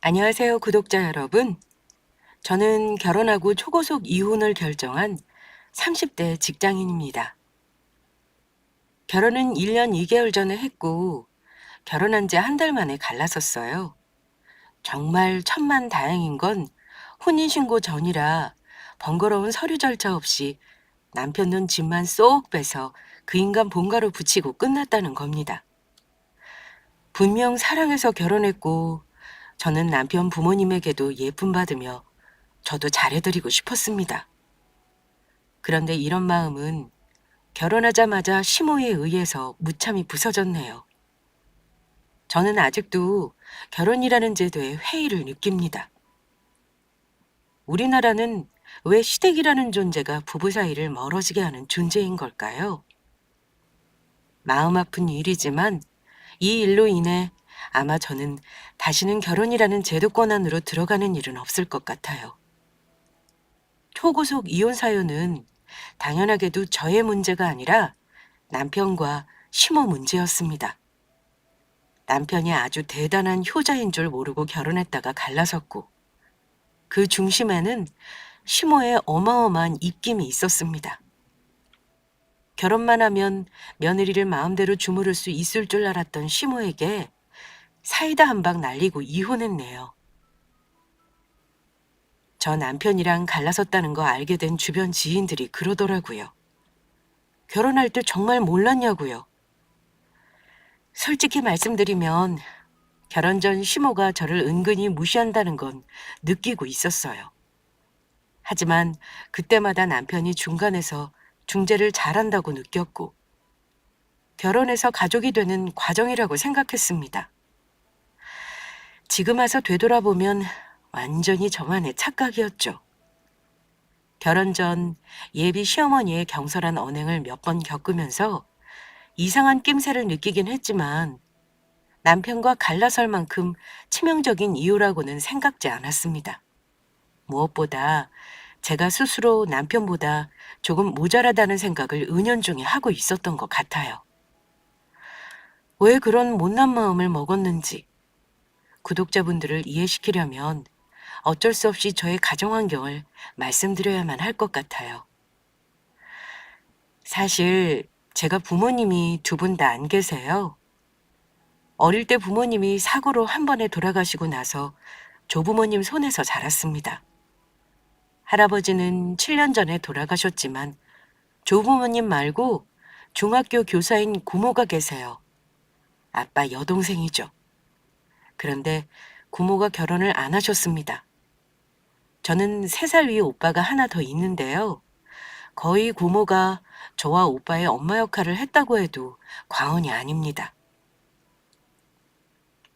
안녕하세요, 구독자 여러분. 저는 결혼하고 초고속 이혼을 결정한 30대 직장인입니다. 결혼은 1년 2개월 전에 했고, 결혼한 지 한 달 만에 갈라섰어요. 정말 천만다행인 건 혼인신고 전이라 번거로운 서류 절차 없이 남편 눈 집만 쏙 빼서 그 인간 본가로 붙이고 끝났다는 겁니다. 분명 사랑해서 결혼했고, 저는 남편 부모님에게도 예쁨 받으며 저도 잘해드리고 싶었습니다. 그런데 이런 마음은 결혼하자마자 심호에 의해서 무참히 부서졌네요. 저는 아직도 결혼이라는 제도에 회의를 느낍니다. 우리나라는 왜 시댁이라는 존재가 부부 사이를 멀어지게 하는 존재인 걸까요? 마음 아픈 일이지만 이 일로 인해 아마 저는 다시는 결혼이라는 제도권 안으로 들어가는 일은 없을 것 같아요. 초고속 이혼 사유는 당연하게도 저의 문제가 아니라 남편과 심호 문제였습니다. 남편이 아주 대단한 효자인 줄 모르고 결혼했다가 갈라섰고, 그 중심에는 심호의 어마어마한 입김이 있었습니다. 결혼만 하면 며느리를 마음대로 주무를 수 있을 줄 알았던 심호에게 사이다 한 방 날리고 이혼했네요. 저 남편이랑 갈라섰다는 거 알게 된 주변 지인들이 그러더라고요. 결혼할 때 정말 몰랐냐고요. 솔직히 말씀드리면 결혼 전 심호가 저를 은근히 무시한다는 건 느끼고 있었어요. 하지만 그때마다 남편이 중간에서 중재를 잘한다고 느꼈고 결혼해서 가족이 되는 과정이라고 생각했습니다. 지금 와서 되돌아보면 완전히 저만의 착각이었죠. 결혼 전 예비 시어머니의 경솔한 언행을 몇 번 겪으면서 이상한 낌새를 느끼긴 했지만 남편과 갈라설 만큼 치명적인 이유라고는 생각지 않았습니다. 무엇보다 제가 스스로 남편보다 조금 모자라다는 생각을 은연중에 하고 있었던 것 같아요. 왜 그런 못난 마음을 먹었는지 구독자분들을 이해시키려면 어쩔 수 없이 저의 가정 환경을 말씀드려야만 할 것 같아요. 사실 제가 부모님이 두 분 다 안 계세요. 어릴 때 부모님이 사고로 한 번에 돌아가시고 나서 조부모님 손에서 자랐습니다. 할아버지는 7년 전에 돌아가셨지만 조부모님 말고 중학교 교사인 고모가 계세요. 아빠 여동생이죠. 그런데 고모가 결혼을 안 하셨습니다. 저는 3살 위에 오빠가 하나 더 있는데요. 거의 고모가 저와 오빠의 엄마 역할을 했다고 해도 과언이 아닙니다.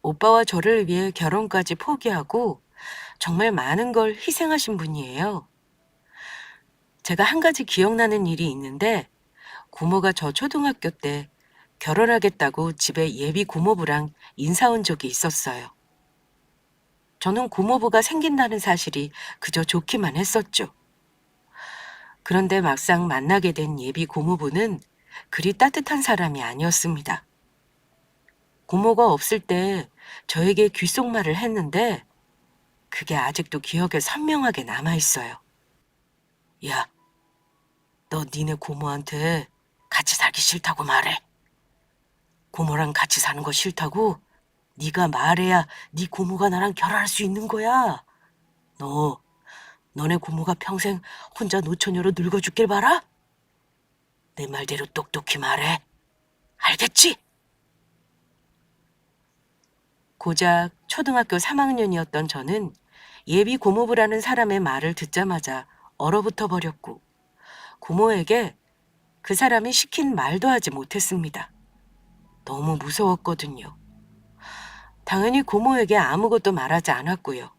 오빠와 저를 위해 결혼까지 포기하고 정말 많은 걸 희생하신 분이에요. 제가 한 가지 기억나는 일이 있는데 고모가 저 초등학교 때 결혼하겠다고 집에 예비 고모부랑 인사 온 적이 있었어요. 저는 고모부가 생긴다는 사실이 그저 좋기만 했었죠. 그런데 막상 만나게 된 예비 고모부는 그리 따뜻한 사람이 아니었습니다. 고모가 없을 때 저에게 귓속말을 했는데 그게 아직도 기억에 선명하게 남아있어요. 야, 너 니네 고모한테 같이 살기 싫다고 말해. 고모랑 같이 사는 거 싫다고 네가 말해야 네 고모가 나랑 결혼할 수 있는 거야. 너네 고모가 평생 혼자 노처녀로 늙어 죽길 바라? 내 말대로 똑똑히 말해. 알겠지? 고작 초등학교 3학년이었던 저는 예비 고모부라는 사람의 말을 듣자마자 얼어붙어 버렸고 고모에게 그 사람이 시킨 말도 하지 못했습니다. 너무 무서웠거든요. 당연히 고모에게 아무것도 말하지 않았고요.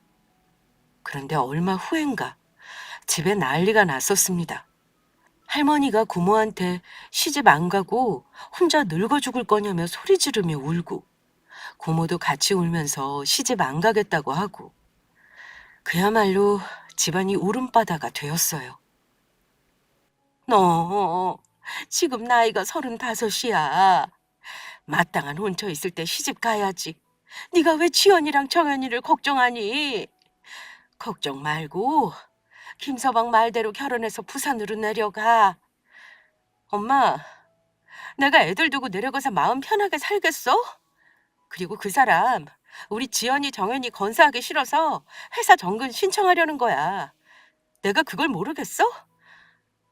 그런데 얼마 후엔가 집에 난리가 났었습니다. 할머니가 고모한테 시집 안 가고 혼자 늙어 죽을 거냐며 소리 지르며 울고 고모도 같이 울면서 시집 안 가겠다고 하고 그야말로 집안이 울음바다가 되었어요. 너 지금 나이가 35이야. 마땅한 혼처 있을 때 시집 가야지. 네가 왜 지연이랑 정연이를 걱정하니? 걱정 말고 김서방 말대로 결혼해서 부산으로 내려가. 엄마, 내가 애들 두고 내려가서 마음 편하게 살겠어? 그리고 그 사람 우리 지연이 정연이 건사하기 싫어서 회사 정근 신청하려는 거야. 내가 그걸 모르겠어?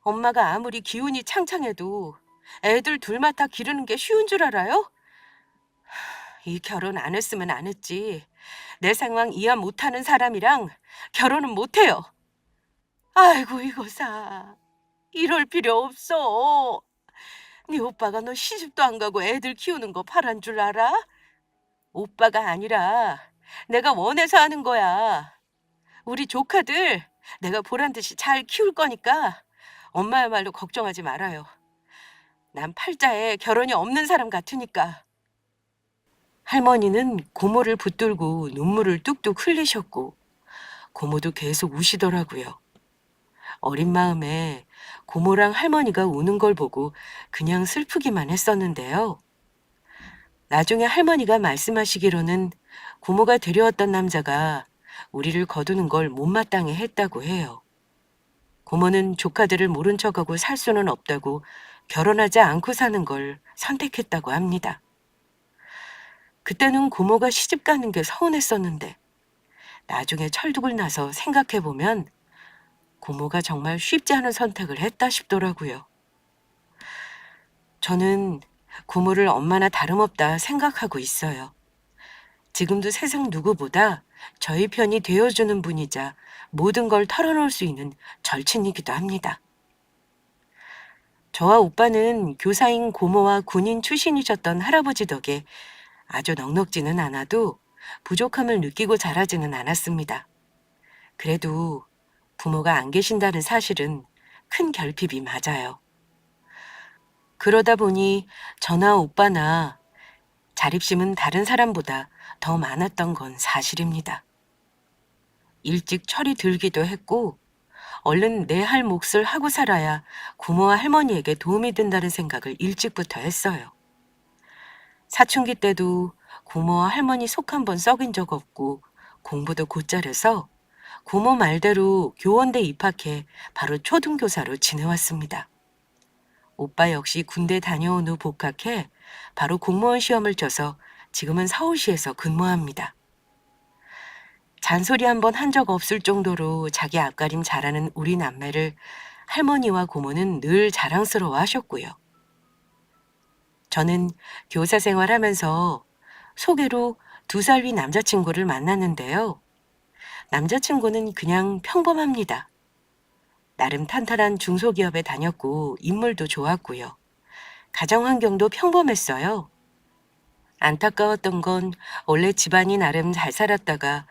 엄마가 아무리 기운이 창창해도 애들 둘만 다 기르는 게 쉬운 줄 알아요? 이 결혼 안 했으면 안 했지. 내 상황 이해 못하는 사람이랑 결혼은 못해요. 아이고 이거사. 이럴 필요 없어. 네 오빠가 너 시집도 안 가고 애들 키우는 거 바란 줄 알아? 오빠가 아니라 내가 원해서 하는 거야. 우리 조카들 내가 보란 듯이 잘 키울 거니까 엄마야말로 걱정하지 말아요. 난 팔자에 결혼이 없는 사람 같으니까. 할머니는 고모를 붙들고 눈물을 뚝뚝 흘리셨고 고모도 계속 우시더라고요. 어린 마음에 고모랑 할머니가 우는 걸 보고 그냥 슬프기만 했었는데요. 나중에 할머니가 말씀하시기로는 고모가 데려왔던 남자가 우리를 거두는 걸 못마땅해 했다고 해요. 고모는 조카들을 모른 척하고 살 수는 없다고 결혼하지 않고 사는 걸 선택했다고 합니다. 그때는 고모가 시집 가는 게 서운했었는데 나중에 철둑을 나서 생각해보면 고모가 정말 쉽지 않은 선택을 했다 싶더라고요. 저는 고모를 엄마나 다름없다 생각하고 있어요. 지금도 세상 누구보다 저희 편이 되어주는 분이자 모든 걸 털어놓을 수 있는 절친이기도 합니다. 저와 오빠는 교사인 고모와 군인 출신이셨던 할아버지 덕에 아주 넉넉지는 않아도 부족함을 느끼고 자라지는 않았습니다. 그래도 부모가 안 계신다는 사실은 큰 결핍이 맞아요. 그러다 보니 저나 오빠나 자립심은 다른 사람보다 더 많았던 건 사실입니다. 일찍 철이 들기도 했고 얼른 내 할 몫을 하고 살아야 고모와 할머니에게 도움이 된다는 생각을 일찍부터 했어요. 사춘기 때도 고모와 할머니 속 한 번 썩인 적 없고 공부도 곧잘해서 고모 말대로 교원대 입학해 바로 초등교사로 지내왔습니다. 오빠 역시 군대 다녀온 후 복학해 바로 공무원 시험을 쳐서 지금은 서울시에서 근무합니다. 잔소리 한 번 한 적 없을 정도로 자기 앞가림 잘하는 우리 남매를 할머니와 고모는 늘 자랑스러워 하셨고요. 저는 교사 생활하면서 소개로 2살 위 남자친구를 만났는데요. 남자친구는 그냥 평범합니다. 나름 탄탄한 중소기업에 다녔고 인물도 좋았고요. 가정 환경도 평범했어요. 안타까웠던 건 원래 집안이 나름 잘 살았다가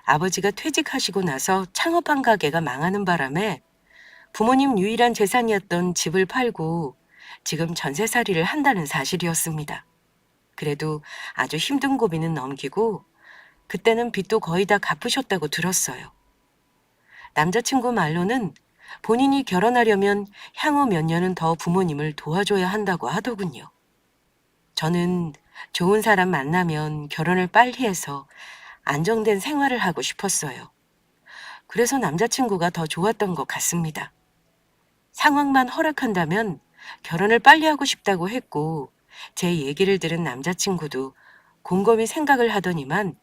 아버지가 퇴직하시고 나서 창업한 가게가 망하는 바람에 부모님 유일한 재산이었던 집을 팔고 지금 전세살이를 한다는 사실이었습니다. 그래도 아주 힘든 고비는 넘기고 그때는 빚도 거의 다 갚으셨다고 들었어요. 남자친구 말로는 본인이 결혼하려면 향후 몇 년은 더 부모님을 도와줘야 한다고 하더군요. 저는 좋은 사람 만나면 결혼을 빨리 해서 안정된 생활을 하고 싶었어요. 그래서 남자친구가 더 좋았던 것 같습니다. 상황만 허락한다면 결혼을 빨리 하고 싶다고 했고 제 얘기를 들은 남자친구도 곰곰이 생각을 하더니만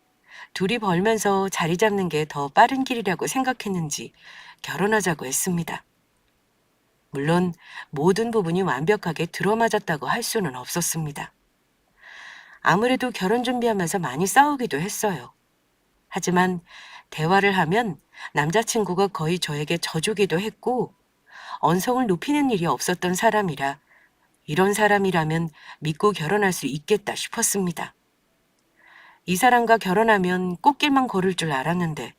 둘이 벌면서 자리 잡는 게 더 빠른 길이라고 생각했는지 결혼하자고 했습니다. 물론 모든 부분이 완벽하게 들어맞았다고 할 수는 없었습니다. 아무래도 결혼 준비하면서 많이 싸우기도 했어요. 하지만 대화를 하면 남자친구가 거의 저에게 져주기도 했고 언성을 높이는 일이 없었던 사람이라 이런 사람이라면 믿고 결혼할 수 있겠다 싶었습니다. 이 사람과 결혼하면 꽃길만 걸을 줄 알았는데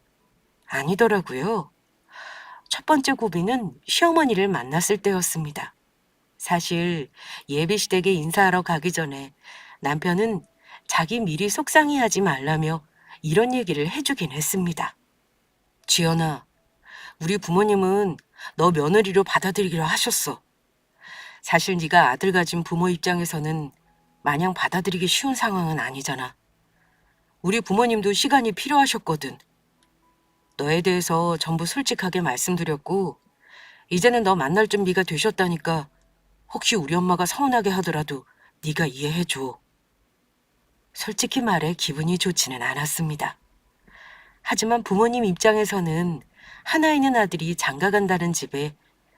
아니더라고요. 첫 번째 고비는 시어머니를 만났을 때였습니다. 사실 예비시댁에 인사하러 가기 전에 남편은 자기 미리 속상해하지 말라며 이런 얘기를 해주긴 했습니다. 지연아, 우리 부모님은 너 며느리로 받아들이기로 하셨어. 사실 네가 아들 가진 부모 입장에서는 마냥 받아들이기 쉬운 상황은 아니잖아. 우리 부모님도 시간이 필요하셨거든. 너에 대해서 전부 솔직하게 말씀드렸고, 이제는 너 만날 준비가 되셨다니까 혹시 우리 엄마가 서운하게 하더라도 네가 이해해줘. 솔직히 말해 기분이 좋지는 않았습니다. 하지만 부모님 입장에서는 하나 있는 아들이 장가 간다는 집에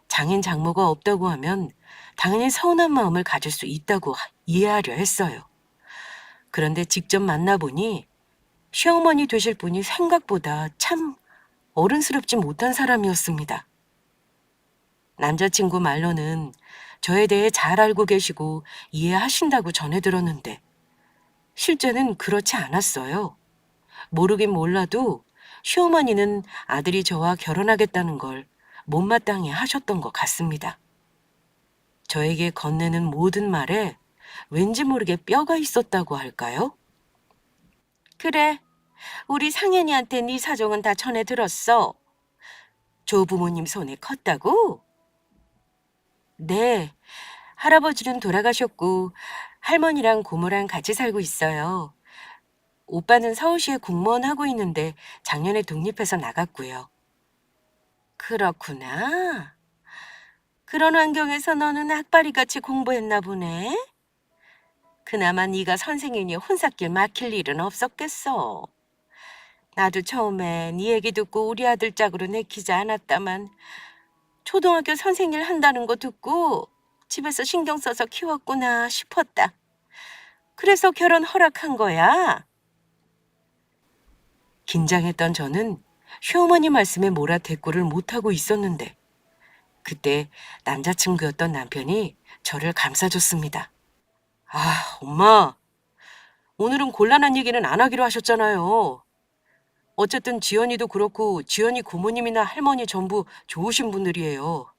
장인 장모가 없다고 하면 당연히 서운한 마음을 가질 수 있다고 이해하려 했어요. 그런데 직접 만나보니 시어머니 되실 분이 생각보다 참 어른스럽지 못한 사람이었습니다. 남자친구 말로는 저에 대해 잘 알고 계시고 이해하신다고 전해 들었는데 실제는 그렇지 않았어요. 모르긴 몰라도 시어머니는 아들이 저와 결혼하겠다는 걸 못마땅해 하셨던 것 같습니다. 저에게 건네는 모든 말에 왠지 모르게 뼈가 있었다고 할까요? 그래, 우리 상현이한테 네 사정은 다 전해 들었어. 조부모님 손에 컸다고? 네, 할아버지는 돌아가셨고 할머니랑 고모랑 같이 살고 있어요. 오빠는 서울시에 공무원 하고 있는데 작년에 독립해서 나갔고요. 그렇구나. 그런 환경에서 너는 악바리같이 공부했나 보네. 그나마 네가 선생님이 혼삿길 막힐 일은 없었겠어. 나도 처음에 네 얘기 듣고 우리 아들 짝으로 내키지 않았다만 초등학교 선생일 한다는 거 듣고 집에서 신경 써서 키웠구나 싶었다. 그래서 결혼 허락한 거야. 긴장했던 저는 시어머니 말씀에 몰아대꾸를 못하고 있었는데 그때 남자친구였던 남편이 저를 감싸줬습니다. 아, 엄마, 오늘은 곤란한 얘기는 안 하기로 하셨잖아요. 어쨌든 지연이도 그렇고 지연이 고모님이나 할머니 전부 좋으신 분들이에요.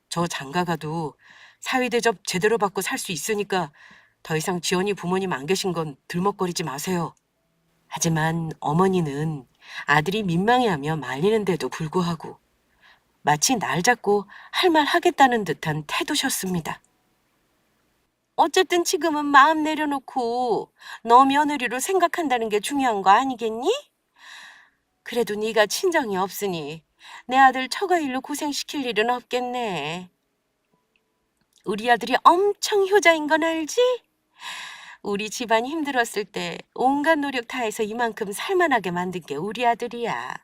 저 장가가도 사위 대접 제대로 받고 살 수 있으니까 더 이상 지연이 부모님 안 계신 건 들먹거리지 마세요. 하지만 어머니는 아들이 민망해하며 말리는데도 불구하고 마치 날 잡고 할 말 하겠다는 듯한 태도셨습니다. 어쨌든 지금은 마음 내려놓고 너 며느리로 생각한다는 게 중요한 거 아니겠니? 그래도 네가 친정이 없으니 내 아들 처가 일로 고생시킬 일은 없겠네. 우리 아들이 엄청 효자인 건 알지? 우리 집안 힘들었을 때 온갖 노력 다해서 이만큼 살만하게 만든 게 우리 아들이야.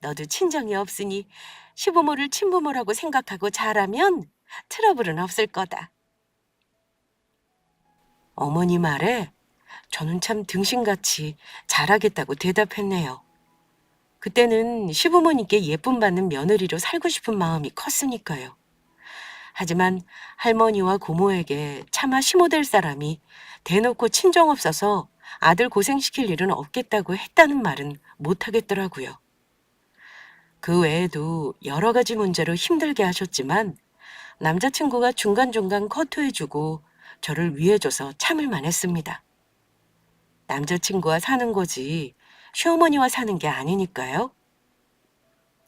너도 친정이 없으니 시부모를 친부모라고 생각하고 잘하면 트러블은 없을 거다. 어머니 말에 저는 참 등신같이 잘하겠다고 대답했네요. 그때는 시부모님께 예쁨 받는 며느리로 살고 싶은 마음이 컸으니까요. 하지만 할머니와 고모에게 차마 시모될 사람이 대놓고 친정 없어서 아들 고생시킬 일은 없겠다고 했다는 말은 못하겠더라고요. 그 외에도 여러 가지 문제로 힘들게 하셨지만 남자친구가 중간중간 커트해주고 저를 위해줘서 참을만 했습니다. 남자친구와 사는 거지 시어머니와 사는 게 아니니까요.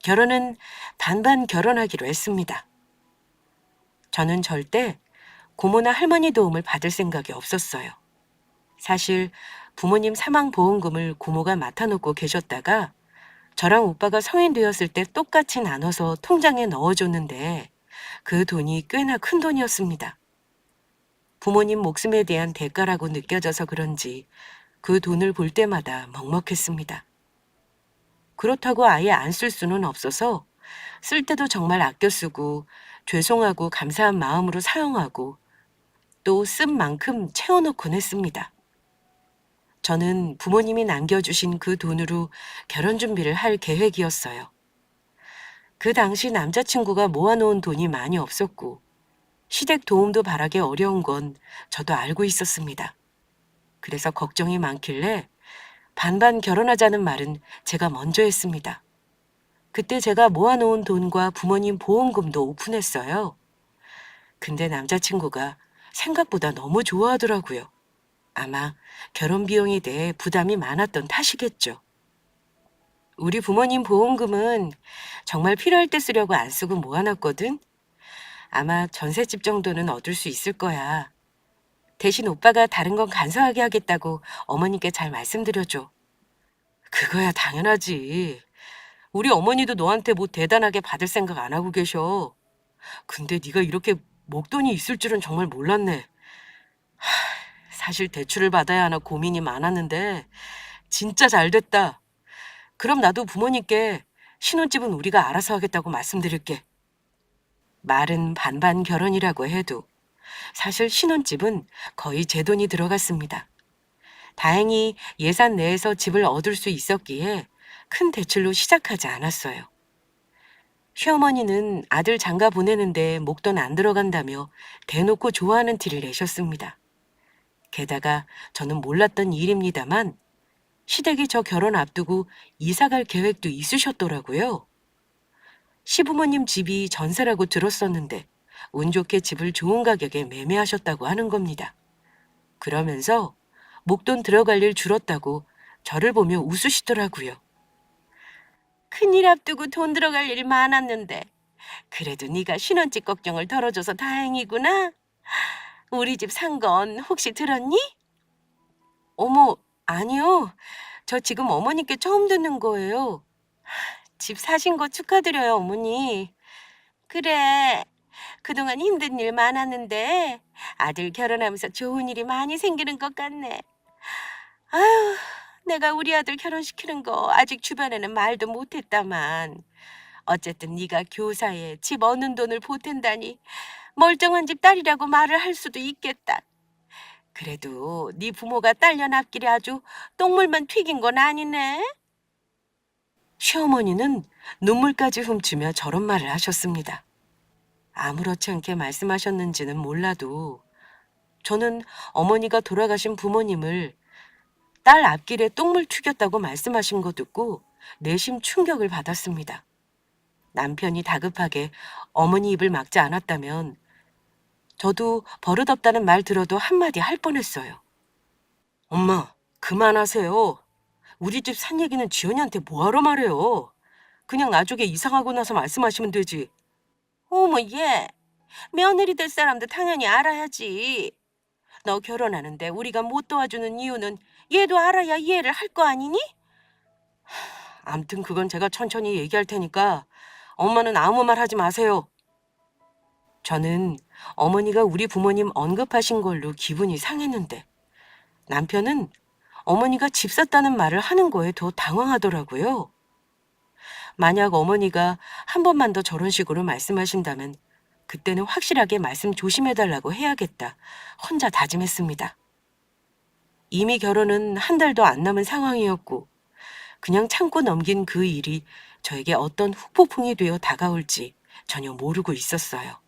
결혼은 반반 결혼하기로 했습니다. 저는 절대 고모나 할머니 도움을 받을 생각이 없었어요. 사실 부모님 사망보험금을 고모가 맡아놓고 계셨다가 저랑 오빠가 성인 되었을 때 똑같이 나눠서 통장에 넣어줬는데 그 돈이 꽤나 큰 돈이었습니다. 부모님 목숨에 대한 대가라고 느껴져서 그런지 그 돈을 볼 때마다 먹먹했습니다. 그렇다고 아예 안 쓸 수는 없어서 쓸 때도 정말 아껴 쓰고 죄송하고 감사한 마음으로 사용하고 또 쓴 만큼 채워놓곤 했습니다. 저는 부모님이 남겨주신 그 돈으로 결혼 준비를 할 계획이었어요. 그 당시 남자친구가 모아놓은 돈이 많이 없었고 시댁 도움도 바라기 어려운 건 저도 알고 있었습니다. 그래서 걱정이 많길래 반반 결혼하자는 말은 제가 먼저 했습니다. 그때 제가 모아놓은 돈과 부모님 보험금도 오픈했어요. 근데 남자친구가 생각보다 너무 좋아하더라고요. 아마 결혼 비용에 대해 부담이 많았던 탓이겠죠. 우리 부모님 보험금은 정말 필요할 때 쓰려고 안 쓰고 모아놨거든. 아마 전셋집 정도는 얻을 수 있을 거야. 대신 오빠가 다른 건 간소하게 하겠다고 어머니께 잘 말씀드려줘. 그거야 당연하지. 우리 어머니도 너한테 뭐 대단하게 받을 생각 안 하고 계셔. 근데 네가 이렇게 목돈이 있을 줄은 정말 몰랐네. 사실 대출을 받아야 하나 고민이 많았는데 진짜 잘 됐다. 그럼 나도 부모님께 신혼집은 우리가 알아서 하겠다고 말씀드릴게. 말은 반반 결혼이라고 해도 사실 신혼집은 거의 제 돈이 들어갔습니다. 다행히 예산 내에서 집을 얻을 수 있었기에 큰 대출로 시작하지 않았어요. 시어머니는 아들 장가 보내는데 목돈 안 들어간다며 대놓고 좋아하는 티를 내셨습니다. 게다가 저는 몰랐던 일입니다만 시댁이 저 결혼 앞두고 이사 갈 계획도 있으셨더라고요. 시부모님 집이 전세라고 들었었는데 운 좋게 집을 좋은 가격에 매매하셨다고 하는 겁니다. 그러면서 목돈 들어갈 일 줄었다고 저를 보며 웃으시더라고요. 큰일 앞두고 돈 들어갈 일이 많았는데 그래도 네가 신혼집 걱정을 덜어줘서 다행이구나. 우리 집 산 건 혹시 들었니? 어머, 아니요. 저 지금 어머니께 처음 듣는 거예요. 집 사신 거 축하드려요, 어머니. 그래. 그동안 힘든 일 많았는데 아들 결혼하면서 좋은 일이 많이 생기는 것 같네. 아휴, 내가 우리 아들 결혼시키는 거 아직 주변에는 말도 못했다만 어쨌든 네가 교사에 집 얻는 돈을 보탠다니 멀쩡한 집 딸이라고 말을 할 수도 있겠다. 그래도 네 부모가 딸년 앞길에 아주 똥물만 튀긴 건 아니네. 시어머니는 눈물까지 훔치며 저런 말을 하셨습니다. 아무렇지 않게 말씀하셨는지는 몰라도 저는 어머니가 돌아가신 부모님을 딸 앞길에 똥물 튀겼다고 말씀하신 거 듣고 내심 충격을 받았습니다. 남편이 다급하게 어머니 입을 막지 않았다면 저도 버릇없다는 말 들어도 한마디 할 뻔했어요. 엄마, 그만하세요. 우리 집 산 얘기는 지연이한테 뭐하러 말해요. 그냥 나중에 이사가고 나서 말씀하시면 되지. 어머, 얘. 며느리 될 사람도 당연히 알아야지. 너 결혼하는데 우리가 못 도와주는 이유는 얘도 알아야 이해를 할 거 아니니? 암튼 그건 제가 천천히 얘기할 테니까 엄마는 아무 말 하지 마세요. 저는 어머니가 우리 부모님 언급하신 걸로 기분이 상했는데 남편은 어머니가 집 샀다는 말을 하는 거에 더 당황하더라고요. 만약 어머니가 한 번만 더 저런 식으로 말씀하신다면 그때는 확실하게 말씀 조심해달라고 해야겠다. 혼자 다짐했습니다. 이미 결혼은 한 달도 안 남은 상황이었고 그냥 참고 넘긴 그 일이 저에게 어떤 후폭풍이 되어 다가올지 전혀 모르고 있었어요.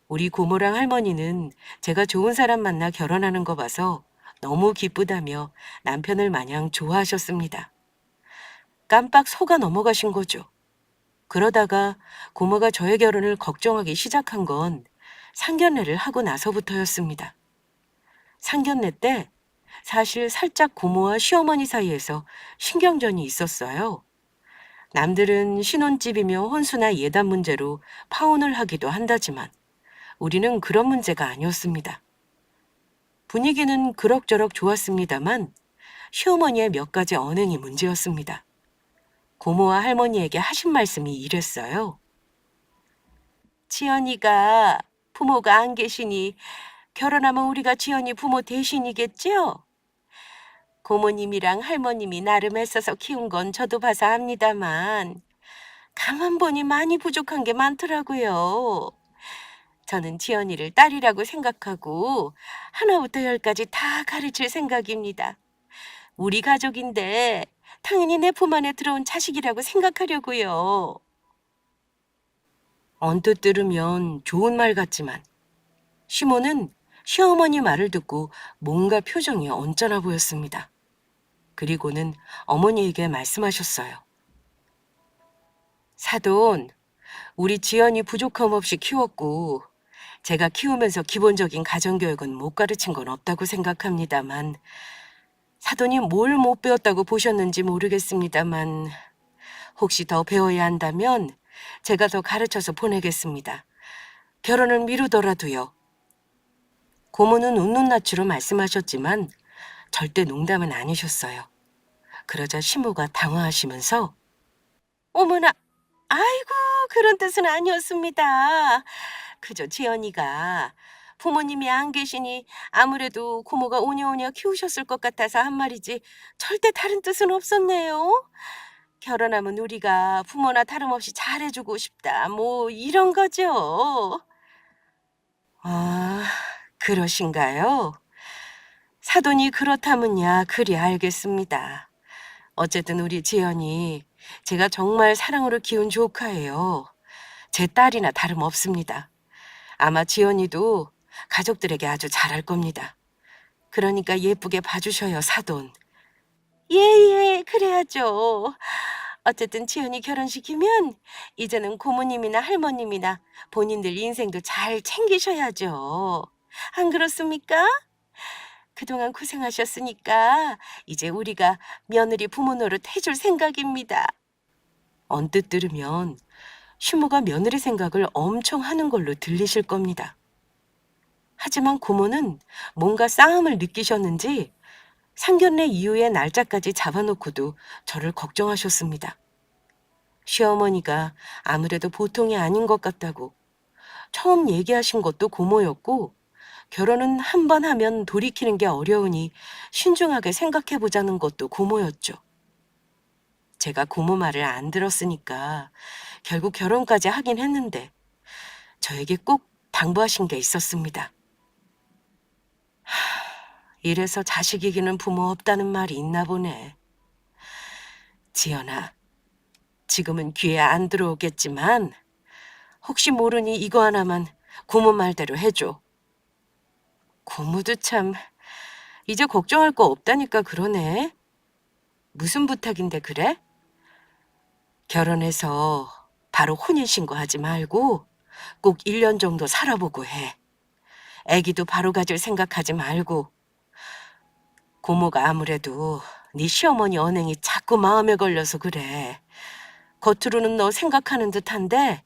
우리 고모랑 할머니는 제가 좋은 사람 만나 결혼하는 거 봐서 너무 기쁘다며 남편을 마냥 좋아하셨습니다. 깜빡 속아 넘어가신 거죠. 그러다가 고모가 저의 결혼을 걱정하기 시작한 건 상견례를 하고 나서부터였습니다. 상견례 때 사실 살짝 고모와 시어머니 사이에서 신경전이 있었어요. 남들은 신혼집이며 혼수나 예단 문제로 파혼을 하기도 한다지만 우리는 그런 문제가 아니었습니다. 분위기는 그럭저럭 좋았습니다만 시어머니의 몇 가지 언행이 문제였습니다. 고모와 할머니에게 하신 말씀이 이랬어요. 지연이가 부모가 안 계시니 결혼하면 우리가 지연이 부모 대신이겠죠? 고모님이랑 할머님이 나름 애써서 키운 건 저도 봐서 압니다만 가만 보니 많이 부족한 게 많더라고요. 저는 지연이를 딸이라고 생각하고 하나부터 열까지 다 가르칠 생각입니다. 우리 가족인데 당연히 내 품 안에 들어온 자식이라고 생각하려고요. 언뜻 들으면 좋은 말 같지만 시모는 시어머니 말을 듣고 뭔가 표정이 언짢아 보였습니다. 그리고는 어머니에게 말씀하셨어요. 사돈, 우리 지연이 부족함 없이 키웠고 제가 키우면서 기본적인 가정교육은 못 가르친 건 없다고 생각합니다만 사돈이 뭘 못 배웠다고 보셨는지 모르겠습니다만 혹시 더 배워야 한다면 제가 더 가르쳐서 보내겠습니다. 결혼을 미루더라도요. 고모는 웃는 낯으로 말씀하셨지만 절대 농담은 아니셨어요. 그러자 시모가 당황하시면서 어머나, 아이고, 그런 뜻은 아니었습니다. 그저 지연이가 부모님이 안 계시니 아무래도 고모가 오냐오냐 키우셨을 것 같아서 한 말이지 절대 다른 뜻은 없었네요. 결혼하면 우리가 부모나 다름없이 잘해주고 싶다. 뭐 이런 거죠. 아, 그러신가요? 사돈이 그렇다면야 그리 알겠습니다. 어쨌든 우리 지연이 제가 정말 사랑으로 키운 조카예요. 제 딸이나 다름없습니다. 아마 지연이도 가족들에게 아주 잘할 겁니다. 그러니까 예쁘게 봐주셔요, 사돈. 예, 그래야죠. 어쨌든 지연이 결혼시키면 이제는 고모님이나 할머님이나 본인들 인생도 잘 챙기셔야죠. 안 그렇습니까? 그동안 고생하셨으니까 이제 우리가 며느리 부모 노릇 해줄 생각입니다. 언뜻 들으면 시모가 며느리 생각을 엄청 하는 걸로 들리실 겁니다. 하지만 고모는 뭔가 싸움을 느끼셨는지 상견례 이후의 날짜까지 잡아놓고도 저를 걱정하셨습니다. 시어머니가 아무래도 보통이 아닌 것 같다고 처음 얘기하신 것도 고모였고 결혼은 한 번 하면 돌이키는 게 어려우니 신중하게 생각해보자는 것도 고모였죠. 제가 고모 말을 안 들었으니까 결국 결혼까지 하긴 했는데 저에게 꼭 당부하신 게 있었습니다. 이래서 자식 이기는 부모 없다는 말이 있나 보네. 지연아, 지금은 귀에 안 들어오겠지만 혹시 모르니 이거 하나만 고모 말대로 해줘. 고모도 참 이제 걱정할 거 없다니까 그러네. 무슨 부탁인데 그래? 결혼해서 바로 혼인신고하지 말고 꼭 1년 정도 살아보고 해. 애기도 바로 가질 생각하지 말고. 고모가 아무래도 네 시어머니 언행이 자꾸 마음에 걸려서 그래. 겉으로는 너 생각하는 듯한데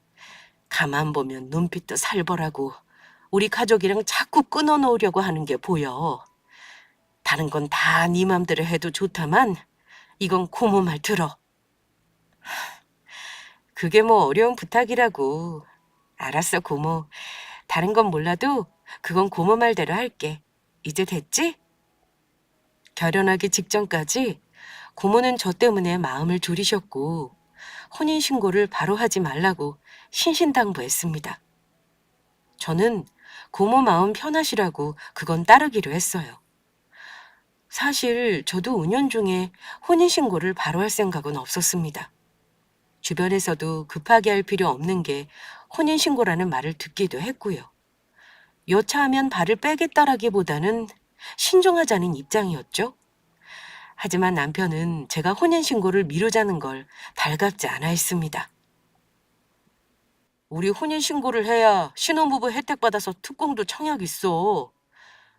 가만 보면 눈빛도 살벌하고 우리 가족이랑 자꾸 끊어놓으려고 하는 게 보여. 다른 건 다 네 맘대로 해도 좋다만 이건 고모 말 들어. 그게 뭐 어려운 부탁이라고. 알았어, 고모. 다른 건 몰라도 그건 고모 말대로 할게. 이제 됐지? 결혼하기 직전까지 고모는 저 때문에 마음을 졸이셨고 혼인신고를 바로 하지 말라고 신신당부했습니다. 저는 고모 마음 편하시라고 그건 따르기로 했어요. 사실 저도 은연중에 혼인신고를 바로 할 생각은 없었습니다. 주변에서도 급하게 할 필요 없는 게 혼인신고라는 말을 듣기도 했고요. 여차하면 발을 빼겠다라기보다는 신중하자는 입장이었죠. 하지만 남편은 제가 혼인신고를 미루자는 걸 달갑지 않아 했습니다. 우리 혼인신고를 해야 신혼부부 혜택 받아서 특공도 청약 있어.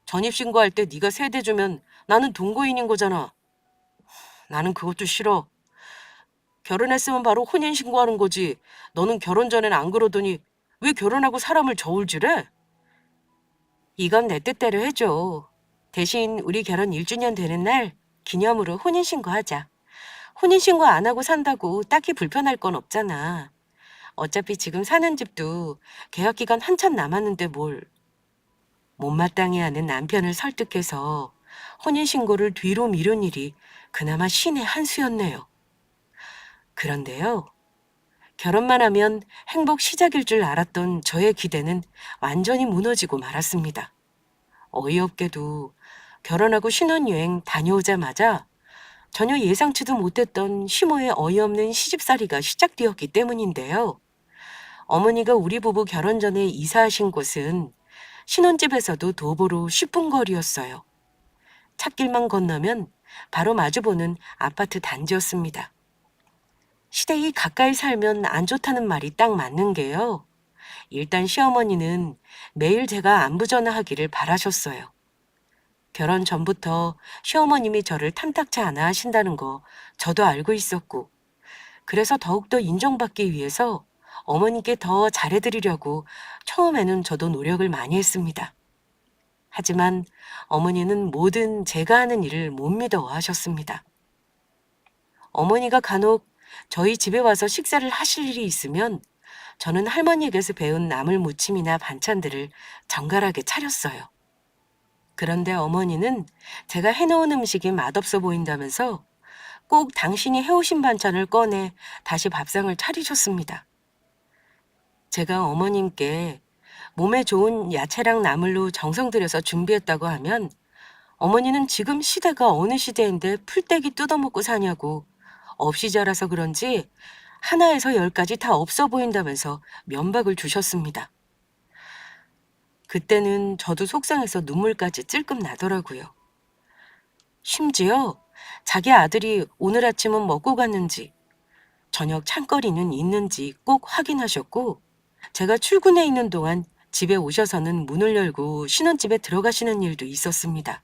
전입신고할 때 네가 세대 주면 나는 동거인인 거잖아. 나는 그것도 싫어. 결혼했으면 바로 혼인신고하는 거지. 너는 결혼 전엔 안 그러더니 왜 결혼하고 사람을 저울질해? 이건 내 뜻대로 해줘. 대신 우리 결혼 1주년 되는 날 기념으로 혼인신고하자. 혼인신고 안 하고 산다고 딱히 불편할 건 없잖아. 어차피 지금 사는 집도 계약기간 한참 남았는데 뭘. 못마땅해하는 남편을 설득해서 혼인신고를 뒤로 미룬 일이 그나마 신의 한 수였네요. 그런데요. 결혼만 하면 행복 시작일 줄 알았던 저의 기대는 완전히 무너지고 말았습니다. 어이없게도 결혼하고 신혼여행 다녀오자마자 전혀 예상치도 못했던 시모의 어이없는 시집살이가 시작되었기 때문인데요. 어머니가 우리 부부 결혼 전에 이사하신 곳은 신혼집에서도 도보로 10분 거리였어요. 찻길만 건너면 바로 마주보는 아파트 단지였습니다. 시댁이 가까이 살면 안 좋다는 말이 딱 맞는 게요. 일단 시어머니는 매일 제가 안부 전화하기를 바라셨어요. 결혼 전부터 시어머님이 저를 탐탁치 않아 하신다는 거 저도 알고 있었고, 그래서 더욱더 인정받기 위해서 어머니께 더 잘해드리려고 처음에는 저도 노력을 많이 했습니다. 하지만 어머니는 뭐든 제가 하는 일을 못 믿어하셨습니다. 어머니가 간혹 저희 집에 와서 식사를 하실 일이 있으면 저는 할머니에게서 배운 나물 무침이나 반찬들을 정갈하게 차렸어요. 그런데 어머니는 제가 해놓은 음식이 맛없어 보인다면서 꼭 당신이 해오신 반찬을 꺼내 다시 밥상을 차리셨습니다. 제가 어머님께 몸에 좋은 야채랑 나물로 정성 들여서 준비했다고 하면 어머니는 지금 시대가 어느 시대인데 풀떼기 뜯어먹고 사냐고 없이 자라서 그런지 하나에서 열까지 다 없어 보인다면서 면박을 주셨습니다. 그때는 저도 속상해서 눈물까지 찔끔 나더라고요. 심지어 자기 아들이 오늘 아침은 먹고 갔는지 저녁 찬거리는 있는지 꼭 확인하셨고 제가 출근해 있는 동안 집에 오셔서는 문을 열고 신혼집에 들어가시는 일도 있었습니다.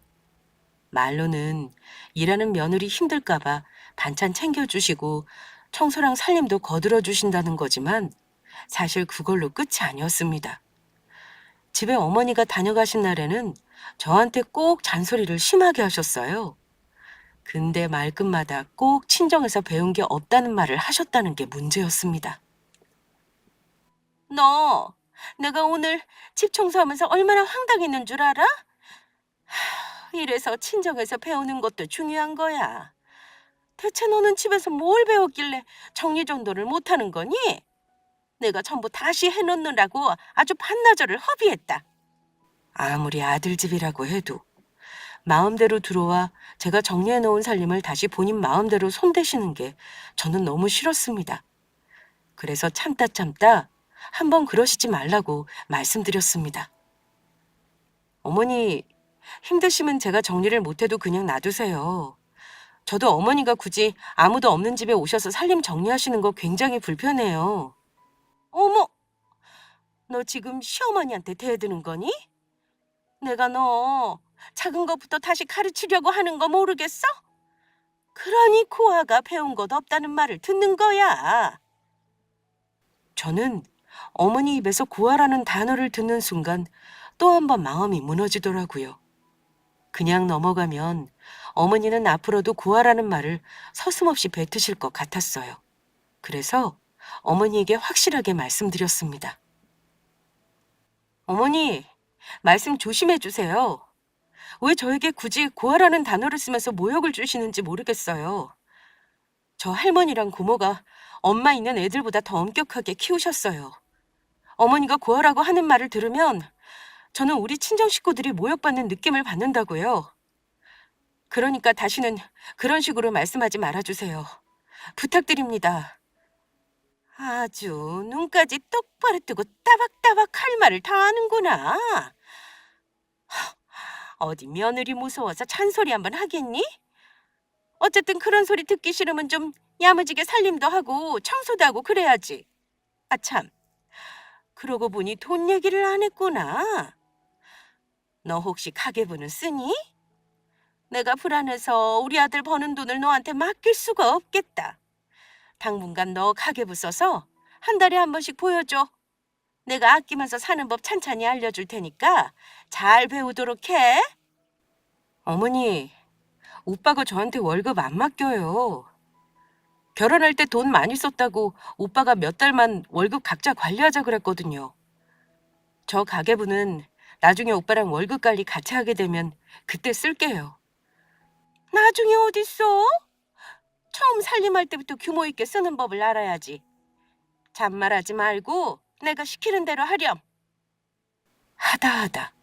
말로는 일하는 며느리 힘들까봐 반찬 챙겨주시고 청소랑 살림도 거들어 주신다는 거지만 사실 그걸로 끝이 아니었습니다. 집에 어머니가 다녀가신 날에는 저한테 꼭 잔소리를 심하게 하셨어요. 근데 말끝마다 꼭 친정에서 배운 게 없다는 말을 하셨다는 게 문제였습니다. 너, 내가 오늘 집 청소하면서 얼마나 황당했는 줄 알아? 이래서 친정에서 배우는 것도 중요한 거야. 대체 너는 집에서 뭘 배웠길래 정리정돈을 못하는 거니? 내가 전부 다시 해놓느라고 아주 반나절을 허비했다. 아무리 아들 집이라고 해도 마음대로 들어와 제가 정리해놓은 살림을 다시 본인 마음대로 손대시는 게 저는 너무 싫었습니다. 그래서 참다 한번 그러시지 말라고 말씀드렸습니다. 어머니, 힘드시면 제가 정리를 못해도 그냥 놔두세요. 저도 어머니가 굳이 아무도 없는 집에 오셔서 살림 정리하시는 거 굉장히 불편해요. 어머, 너 지금 시어머니한테 대드는 거니? 내가 너 작은 것부터 다시 가르치려고 하는 거 모르겠어? 그러니 고아가 배운 것 없다는 말을 듣는 거야. 저는 어머니 입에서 고아라는 단어를 듣는 순간 또 한 번 마음이 무너지더라고요. 그냥 넘어가면 어머니는 앞으로도 고아라는 말을 서슴없이 뱉으실 것 같았어요. 그래서 어머니에게 확실하게 말씀드렸습니다. 어머니, 말씀 조심해 주세요. 왜 저에게 굳이 고아라는 단어를 쓰면서 모욕을 주시는지 모르겠어요. 저 할머니랑 고모가 엄마 있는 애들보다 더 엄격하게 키우셨어요. 어머니가 고아라고 하는 말을 들으면 저는 우리 친정 식구들이 모욕받는 느낌을 받는다고요. 그러니까 다시는 그런 식으로 말씀하지 말아주세요. 부탁드립니다. 아주 눈까지 똑바로 뜨고 따박따박 할 말을 다 하는구나. 어디 며느리 무서워서 잔소리 한번 하겠니? 어쨌든 그런 소리 듣기 싫으면 좀 야무지게 살림도 하고 청소도 하고 그래야지. 아 참, 그러고 보니 돈 얘기를 안 했구나. 너 혹시 가계부는 쓰니? 내가 불안해서 우리 아들 버는 돈을 너한테 맡길 수가 없겠다. 당분간 너 가계부 써서 한 달에 한 번씩 보여줘. 내가 아끼면서 사는 법 찬찬히 알려줄 테니까 잘 배우도록 해. 어머니, 오빠가 저한테 월급 안 맡겨요. 결혼할 때 돈 많이 썼다고 오빠가 몇 달만 월급 각자 관리하자 그랬거든요. 저 가계부는 나중에 오빠랑 월급 관리 같이 하게 되면 그때 쓸게요. 나중에 어딨어? 처음 살림할 때부터 규모 있게 쓰는 법을 알아야지. 잔말하지 말고 내가 시키는 대로 하렴. 하다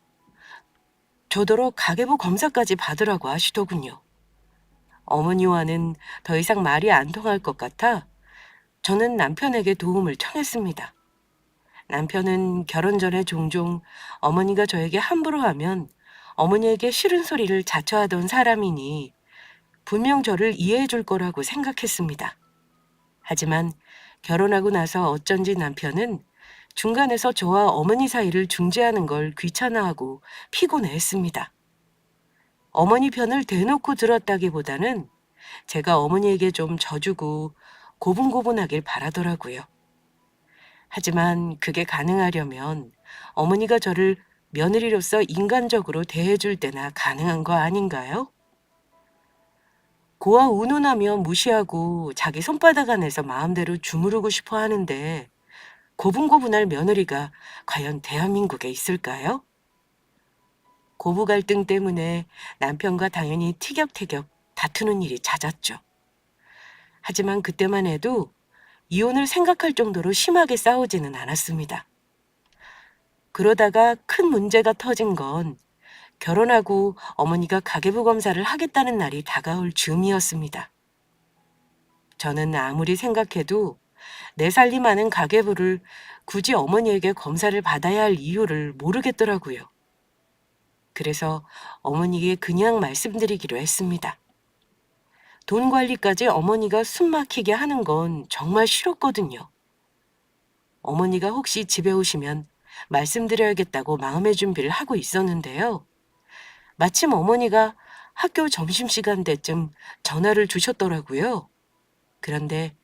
저더러 가계부 검사까지 받으라고 하시더군요. 어머니와는 더 이상 말이 안 통할 것 같아 저는 남편에게 도움을 청했습니다. 남편은 결혼 전에 종종 어머니가 저에게 함부로 하면 어머니에게 싫은 소리를 자처하던 사람이니 분명 저를 이해해 줄 거라고 생각했습니다. 하지만 결혼하고 나서 어쩐지 남편은 중간에서 저와 어머니 사이를 중재하는 걸 귀찮아하고 피곤해했습니다. 어머니 편을 대놓고 들었다기보다는 제가 어머니에게 좀 져주고 고분고분하길 바라더라고요. 하지만 그게 가능하려면 어머니가 저를 며느리로서 인간적으로 대해줄 때나 가능한 거 아닌가요? 고아 운운하며 무시하고 자기 손바닥 안에서 마음대로 주무르고 싶어 하는데 고분고분할 며느리가 과연 대한민국에 있을까요? 고부 갈등 때문에 남편과 당연히 티격태격 다투는 일이 잦았죠. 하지만 그때만 해도 이혼을 생각할 정도로 심하게 싸우지는 않았습니다. 그러다가 큰 문제가 터진 건 결혼하고 어머니가 가계부 검사를 하겠다는 날이 다가올 즈음이었습니다. 저는 아무리 생각해도 내 살림하는 가계부를 굳이 어머니에게 검사를 받아야 할 이유를 모르겠더라고요. 그래서 어머니에게 그냥 말씀드리기로 했습니다. 돈 관리까지 어머니가 숨 막히게 하는 건 정말 싫었거든요. 어머니가 혹시 집에 오시면 말씀드려야겠다고 마음의 준비를 하고 있었는데요. 마침 어머니가 학교 점심시간 때쯤 전화를 주셨더라고요. 그런데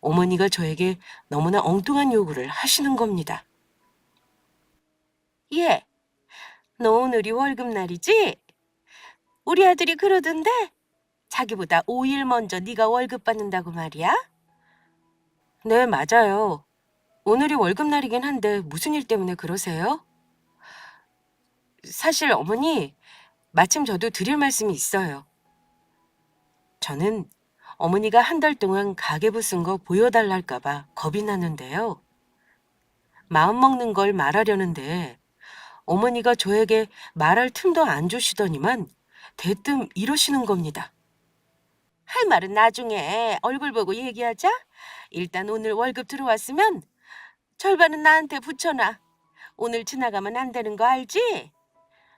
어머니가 저에게 너무나 엉뚱한 요구를 하시는 겁니다. 얘, 너 오늘이 월급날이지? 우리 아들이 그러던데 자기보다 5일 먼저 네가 월급 받는다고 말이야? 네, 맞아요. 오늘이 월급날이긴 한데 무슨 일 때문에 그러세요? 사실 어머니, 마침 저도 드릴 말씀이 있어요. 저는 어머니가 한 달 동안 가계부 쓴 거 보여달랄까 봐 겁이 나는데요. 마음 먹는 걸 말하려는데 어머니가 저에게 말할 틈도 안 주시더니만 대뜸 이러시는 겁니다. 할 말은 나중에 얼굴 보고 얘기하자. 일단 오늘 월급 들어왔으면 절반은 나한테 붙여놔. 오늘 지나가면 안 되는 거 알지?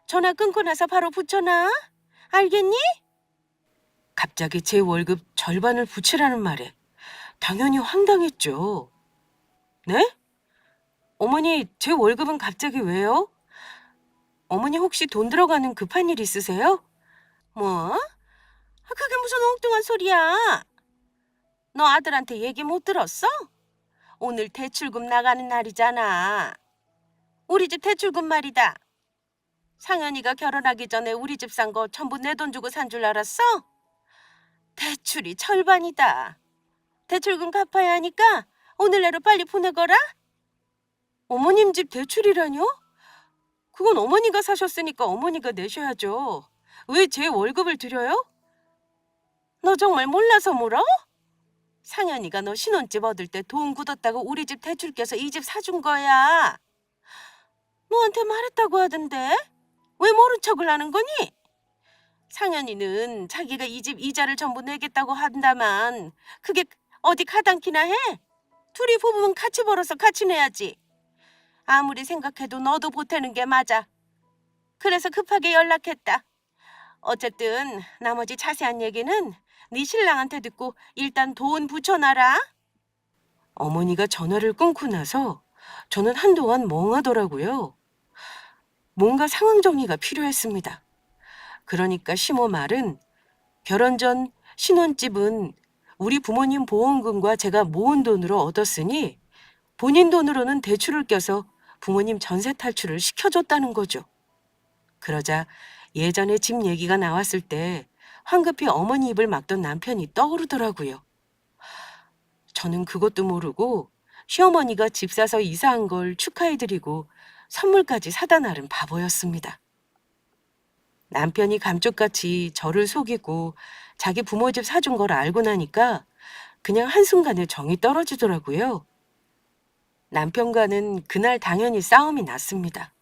전화 끊고 나서 바로 붙여놔. 알겠니? 갑자기 제 월급 절반을 붙이라는 말에 당연히 황당했죠. 네? 어머니, 제 월급은 갑자기 왜요? 어머니 혹시 돈 들어가는 급한 일 있으세요? 뭐? 그게 무슨 엉뚱한 소리야? 너 아들한테 얘기 못 들었어? 오늘 대출금 나가는 날이잖아. 우리 집 대출금 말이다. 상현이가 결혼하기 전에 우리 집 산 거 전부 내 돈 주고 산 줄 알았어? 대출이 절반이다. 대출금 갚아야 하니까 오늘 내로 빨리 보내거라. 어머님 집 대출이라뇨? 그건 어머니가 사셨으니까 어머니가 내셔야죠. 왜 제 월급을 드려요? 너 정말 몰라서 물어? 상현이가 너 신혼집 얻을 때 돈 굳었다고 우리 집 대출 껴서 이 집 사준 거야. 너한테 말했다고 하던데 왜 모른 척을 하는 거니? 상현이는 자기가 이 집 이자를 전부 내겠다고 한다만 그게 어디 가당키나 해? 둘이 부부면 같이 벌어서 같이 내야지. 아무리 생각해도 너도 보태는 게 맞아. 그래서 급하게 연락했다. 어쨌든 나머지 자세한 얘기는 네 신랑한테 듣고 일단 돈 붙여놔라. 어머니가 전화를 끊고 나서 저는 한동안 멍하더라고요. 뭔가 상황 정리가 필요했습니다. 그러니까 시모 말은 결혼 전 신혼집은 우리 부모님 보험금과 제가 모은 돈으로 얻었으니 본인 돈으로는 대출을 껴서 부모님 전세 탈출을 시켜줬다는 거죠. 그러자 예전에 집 얘기가 나왔을 때 황급히 어머니 입을 막던 남편이 떠오르더라고요. 저는 그것도 모르고 시어머니가 집 사서 이사한 걸 축하해드리고 선물까지 사다 나른 바보였습니다. 남편이 감쪽같이 저를 속이고 자기 부모 집 사준 걸 알고 나니까 그냥 한순간에 정이 떨어지더라고요. 남편과는 그날 당연히 싸움이 났습니다.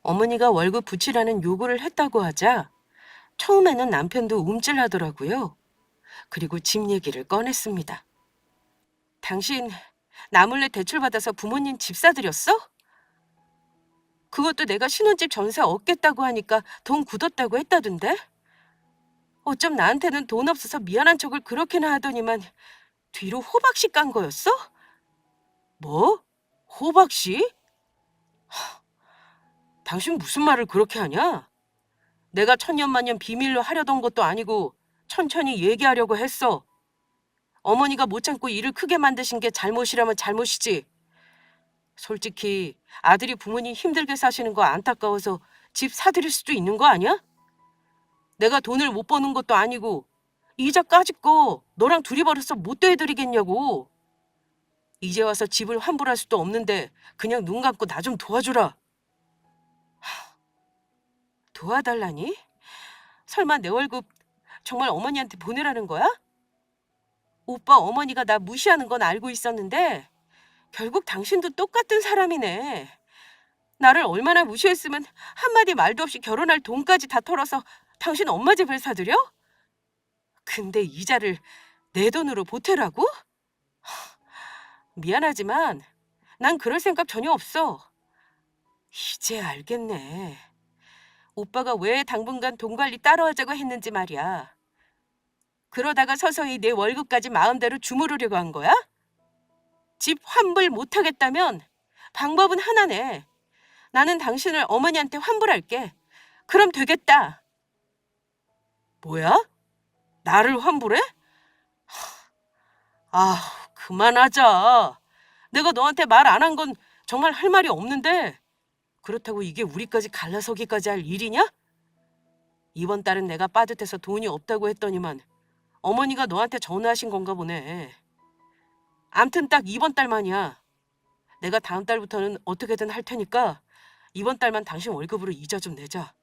어머니가 월급 붙이라는 요구를 했다고 하자 처음에는 남편도 움찔하더라고요. 그리고 집 얘기를 꺼냈습니다. 당신 나 몰래 대출받아서 부모님 집 사드렸어? 그것도 내가 신혼집 전세 얻겠다고 하니까 돈 굳었다고 했다던데? 어쩜 나한테는 돈 없어서 미안한 척을 그렇게나 하더니만 뒤로 호박씨 깐 거였어? 뭐? 호박씨? 당신 무슨 말을 그렇게 하냐? 내가 천년만년 비밀로 하려던 것도 아니고 천천히 얘기하려고 했어. 어머니가 못 참고 일을 크게 만드신 게 잘못이라면 잘못이지. 솔직히 아들이 부모님 힘들게 사시는 거 안타까워서 집 사드릴 수도 있는 거 아니야? 내가 돈을 못 버는 것도 아니고 이자까지 거 너랑 둘이 벌어서 못 대드리겠냐고. 이제 와서 집을 환불할 수도 없는데 그냥 눈 감고 나 좀 도와주라. 도와달라니? 설마 내 월급 정말 어머니한테 보내라는 거야? 오빠 어머니가 나 무시하는 건 알고 있었는데 결국 당신도 똑같은 사람이네. 나를 얼마나 무시했으면 한마디 말도 없이 결혼할 돈까지 다 털어서 당신 엄마 집을 사드려? 근데 이자를 내 돈으로 보태라고? 미안하지만 난 그럴 생각 전혀 없어. 이제 알겠네. 오빠가 왜 당분간 돈 관리 따로 하자고 했는지 말이야. 그러다가 서서히 내 월급까지 마음대로 주무르려고 한 거야? 집 환불 못하겠다면 방법은 하나네. 나는 당신을 어머니한테 환불할게. 그럼 되겠다. 뭐야? 나를 환불해? 아, 그만하자. 내가 너한테 말 안 한 건 정말 할 말이 없는데 그렇다고 이게 우리까지 갈라서기까지 할 일이냐? 이번 달은 내가 빠듯해서 돈이 없다고 했더니만 어머니가 너한테 전화하신 건가 보네. 암튼 딱 이번 달만이야. 내가 다음 달부터는 어떻게든 할 테니까 이번 달만 당신 월급으로 이자 좀 내자.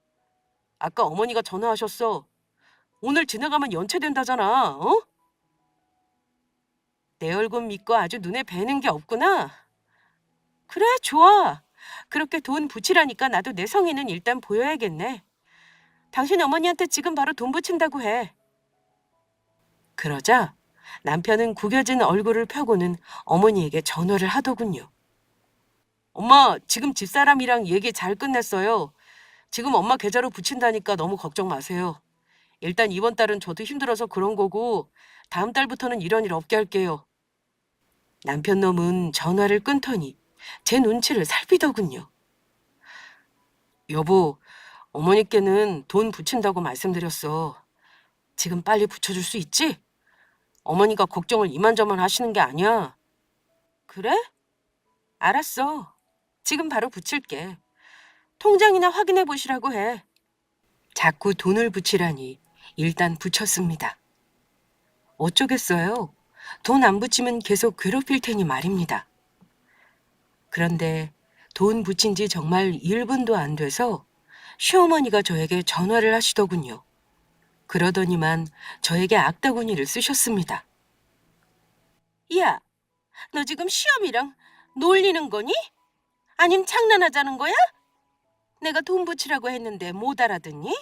아까 어머니가 전화하셨어. 오늘 지나가면 연체된다잖아. 어? 내 얼굴 믿고 아주 눈에 뵈는 게 없구나. 그래, 좋아. 그렇게 돈 붙이라니까 나도 내 성의는 일단 보여야겠네. 당신 어머니한테 지금 바로 돈 붙인다고 해. 그러자 남편은 구겨진 얼굴을 펴고는 어머니에게 전화를 하더군요. 엄마, 지금 집사람이랑 얘기 잘 끝냈어요. 지금 엄마 계좌로 붙인다니까 너무 걱정 마세요. 일단 이번 달은 저도 힘들어서 그런 거고 다음 달부터는 이런 일 없게 할게요. 남편 놈은 전화를 끊더니 제 눈치를 살피더군요. 여보, 어머니께는 돈 붙인다고 말씀드렸어. 지금 빨리 붙여줄 수 있지? 어머니가 걱정을 이만저만 하시는 게 아니야. 그래? 알았어. 지금 바로 붙일게. 통장이나 확인해 보시라고 해. 자꾸 돈을 붙이라니 일단 붙였습니다. 어쩌겠어요. 돈 안 붙이면 계속 괴롭힐 테니 말입니다. 그런데 돈 붙인 지 정말 1분도 안 돼서 시어머니가 저에게 전화를 하시더군요. 그러더니만 저에게 악다구니를 쓰셨습니다. 야, 너 지금 시험이랑 놀리는 거니? 아님 장난하자는 거야? 내가 돈 붙이라고 했는데 못 알아듣니?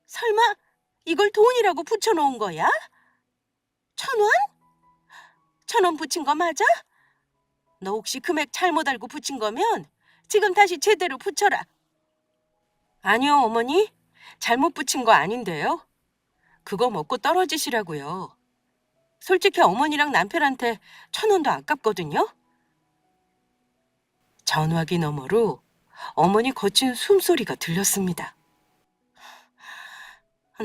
설마 이걸 돈이라고 붙여놓은 거야? 1,000원? 1,000원 붙인 거 맞아? 너 혹시 금액 잘못 알고 붙인 거면 지금 다시 제대로 붙여라. 아니요, 어머니. 잘못 붙인 거 아닌데요. 그거 먹고 떨어지시라고요. 솔직히 어머니랑 남편한테 1,000원도 아깝거든요. 전화기 너머로 어머니 거친 숨소리가 들렸습니다.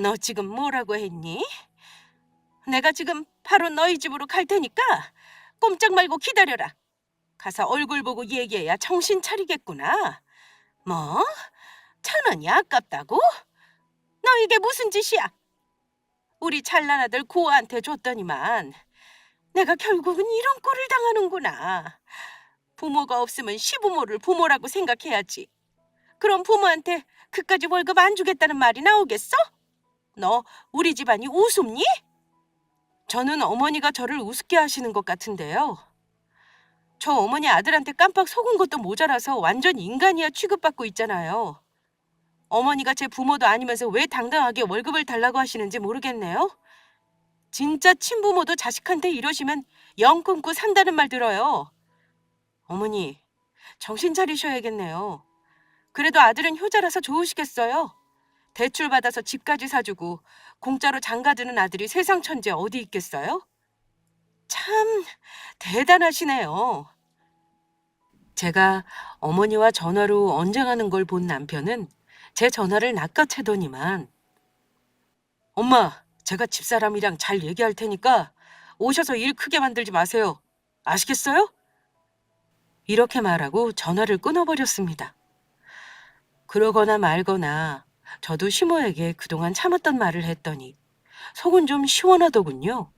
너 지금 뭐라고 했니? 내가 지금 바로 너희 집으로 갈 테니까 꼼짝 말고 기다려라. 가서 얼굴 보고 얘기해야 정신 차리겠구나. 뭐? 1,000원이 아깝다고? 너 이게 무슨 짓이야? 우리 잘난 아들 고아한테 줬더니만 내가 결국은 이런 꼴을 당하는구나. 부모가 없으면 시부모를 부모라고 생각해야지. 그럼 부모한테 그까지 월급 안 주겠다는 말이 나오겠어? 너 우리 집안이 우습니? 저는 어머니가 저를 우습게 하시는 것 같은데요. 저 어머니 아들한테 깜빡 속은 것도 모자라서 완전 인간이야 취급받고 있잖아요. 어머니가 제 부모도 아니면서 왜 당당하게 월급을 달라고 하시는지 모르겠네요. 진짜 친부모도 자식한테 이러시면 영 끊고 산다는 말 들어요. 어머니, 정신 차리셔야겠네요. 그래도 아들은 효자라서 좋으시겠어요. 대출 받아서 집까지 사주고 공짜로 장가드는 아들이 세상 천재 어디 있겠어요? 참 대단하시네요. 제가 어머니와 전화로 언쟁하는 걸 본 남편은 제 전화를 낚아채더니만 엄마, 제가 집사람이랑 잘 얘기할 테니까 오셔서 일 크게 만들지 마세요. 아시겠어요? 이렇게 말하고 전화를 끊어버렸습니다. 그러거나 말거나 저도 시모에게 그동안 참았던 말을 했더니 속은 좀 시원하더군요.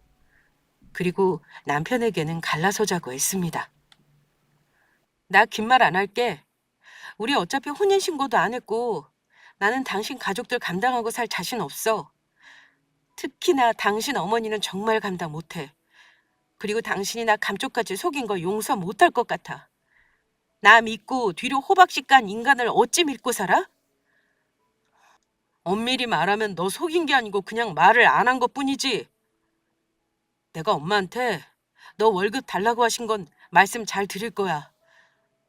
그리고 남편에게는 갈라서자고 했습니다. 나 긴 말 안 할게. 우리 어차피 혼인신고도 안 했고 나는 당신 가족들 감당하고 살 자신 없어. 특히나 당신 어머니는 정말 감당 못해. 그리고 당신이 나 감쪽같이 속인 거 용서 못할 것 같아. 나 믿고 뒤로 호박씨 깐 인간을 어찌 믿고 살아? 엄밀히 말하면 너 속인 게 아니고 그냥 말을 안 한 것뿐이지. 내가 엄마한테 너 월급 달라고 하신 건 말씀 잘 드릴 거야.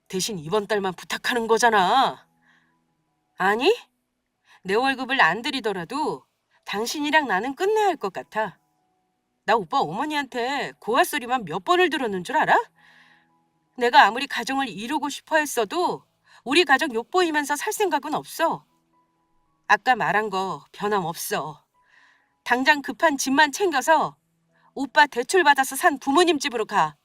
대신 이번 달만 부탁하는 거잖아. 아니, 내 월급을 안 드리더라도 당신이랑 나는 끝내야 할 것 같아. 나 오빠 어머니한테 고아 소리만 몇 번을 들었는 줄 알아? 내가 아무리 가정을 이루고 싶어 했어도 우리 가족 욕보이면서 살 생각은 없어. 아까 말한 거 변함없어. 당장 급한 집만 챙겨서 오빠 대출 받아서 산 부모님 집으로 가.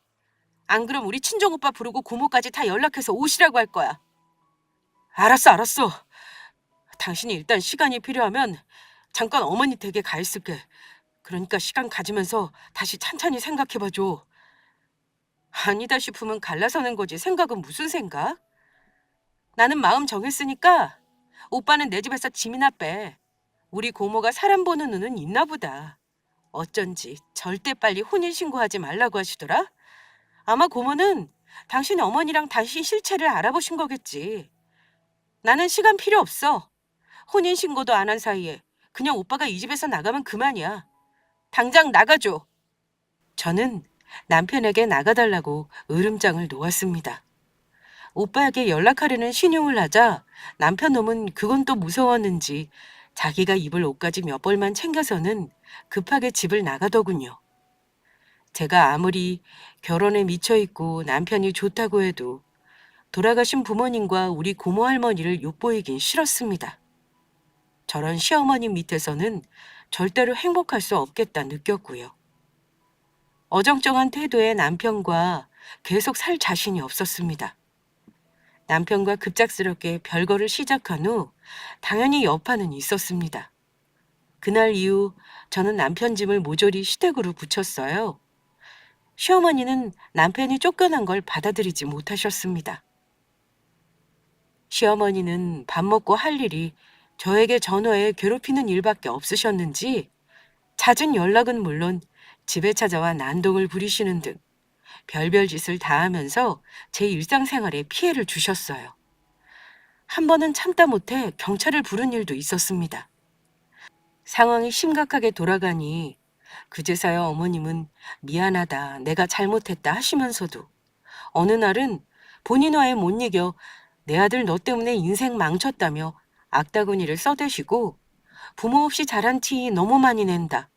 안 그럼 우리 친정 오빠 부르고 고모까지 다 연락해서 오시라고 할 거야. 알았어, 알았어. 당신이 일단 시간이 필요하면 잠깐 어머니 댁에 가 있을게. 그러니까 시간 가지면서 다시 찬찬히 생각해봐줘. 아니다 싶으면 갈라서는 거지. 생각은 무슨 생각? 나는 마음 정했으니까 오빠는 내 집에서 짐이나 빼. 우리 고모가 사람 보는 눈은 있나 보다. 어쩐지 절대 빨리 혼인신고하지 말라고 하시더라. 아마 고모는 당신 어머니랑 당신 실체를 알아보신 거겠지. 나는 시간 필요 없어. 혼인신고도 안 한 사이에 그냥 오빠가 이 집에서 나가면 그만이야. 당장 나가줘. 저는 남편에게 나가달라고 으름장을 놓았습니다. 오빠에게 연락하려는 신용을 하자 남편 놈은 그건 또 무서웠는지 자기가 입을 옷까지 몇 벌만 챙겨서는 급하게 집을 나가더군요. 제가 아무리 결혼에 미쳐있고 남편이 좋다고 해도 돌아가신 부모님과 우리 고모 할머니를 욕보이긴 싫었습니다. 저런 시어머님 밑에서는 절대로 행복할 수 없겠다 느꼈고요. 어정쩡한 태도의 남편과 계속 살 자신이 없었습니다. 남편과 급작스럽게 별거를 시작한 후 당연히 여파는 있었습니다. 그날 이후 저는 남편 짐을 모조리 시댁으로 붙였어요. 시어머니는 남편이 쫓겨난 걸 받아들이지 못하셨습니다. 시어머니는 밥 먹고 할 일이 저에게 전화해 괴롭히는 일밖에 없으셨는지 잦은 연락은 물론 집에 찾아와 난동을 부리시는 등 별별 짓을 다 하면서 제 일상생활에 피해를 주셨어요. 한 번은 참다 못해 경찰을 부른 일도 있었습니다. 상황이 심각하게 돌아가니 그제서야 어머님은 미안하다, 내가 잘못했다 하시면서도 어느 날은 본인화에 못 이겨 내 아들 너 때문에 인생 망쳤다며 악다구니를 써대시고 부모 없이 자란 티 너무 많이 낸다.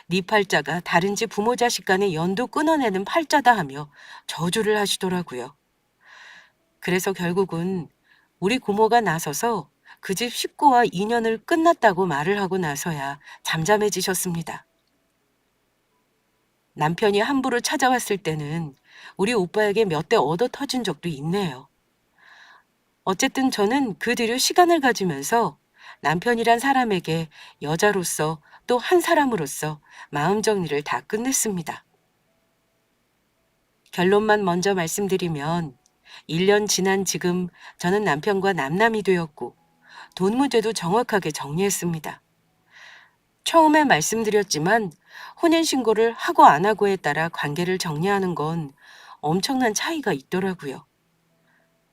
네 팔자가 다른 집 부모 자식 간의 연도 끊어내는 팔자다 하며 저주를 하시더라고요. 그래서 결국은 우리 고모가 나서서 그 집 식구와 인연을 끝났다고 말을 하고 나서야 잠잠해지셨습니다. 남편이 함부로 찾아왔을 때는 우리 오빠에게 몇 대 얻어 터진 적도 있네요. 어쨌든 저는 그 뒤로 시간을 가지면서 남편이란 사람에게 여자로서 또 한 사람으로서 마음 정리를 다 끝냈습니다. 결론만 먼저 말씀드리면 1년 지난 지금 저는 남편과 남남이 되었고 돈 문제도 정확하게 정리했습니다. 처음에 말씀드렸지만 혼인신고를 하고 안 하고에 따라 관계를 정리하는 건 엄청난 차이가 있더라고요.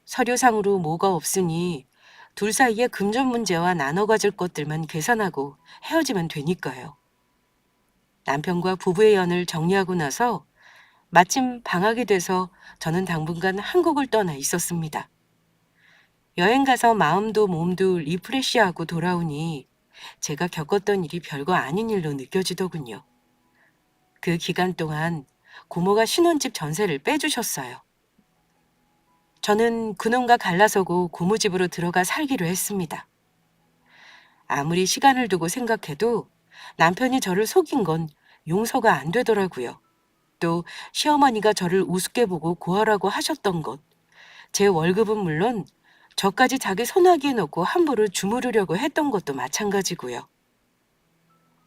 서류상으로 뭐가 없으니 둘 사이의 금전 문제와 나눠 가질 것들만 계산하고 헤어지면 되니까요. 남편과 부부의 연을 정리하고 나서 마침 방학이 돼서 저는 당분간 한국을 떠나 있었습니다. 여행 가서 마음도 몸도 리프레시하고 돌아오니 제가 겪었던 일이 별거 아닌 일로 느껴지더군요. 그 기간 동안 고모가 신혼집 전세를 빼주셨어요. 저는 그놈과 갈라서고 고모 집으로 들어가 살기로 했습니다. 아무리 시간을 두고 생각해도 남편이 저를 속인 건 용서가 안 되더라고요. 또 시어머니가 저를 우습게 보고 고하라고 하셨던 것, 제 월급은 물론 저까지 자기 손아귀에 넣고 함부로 주무르려고 했던 것도 마찬가지고요.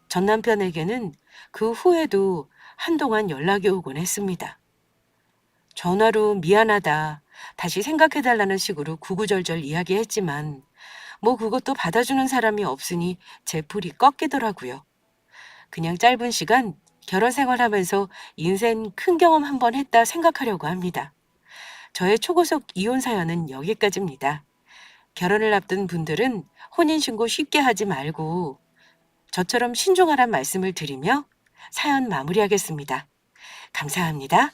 전 남편에게는 그 후에도 한동안 연락이 오곤 했습니다. 전화로 미안하다, 다시 생각해달라는 식으로 구구절절 이야기했지만 뭐 그것도 받아주는 사람이 없으니 제 풀이 꺾이더라고요. 그냥 짧은 시간 결혼 생활하면서 인생 큰 경험 한번 했다 생각하려고 합니다. 저의 초고속 이혼 사연은 여기까지입니다. 결혼을 앞둔 분들은 혼인신고 쉽게 하지 말고 저처럼 신중하란 말씀을 드리며 사연 마무리하겠습니다. 감사합니다.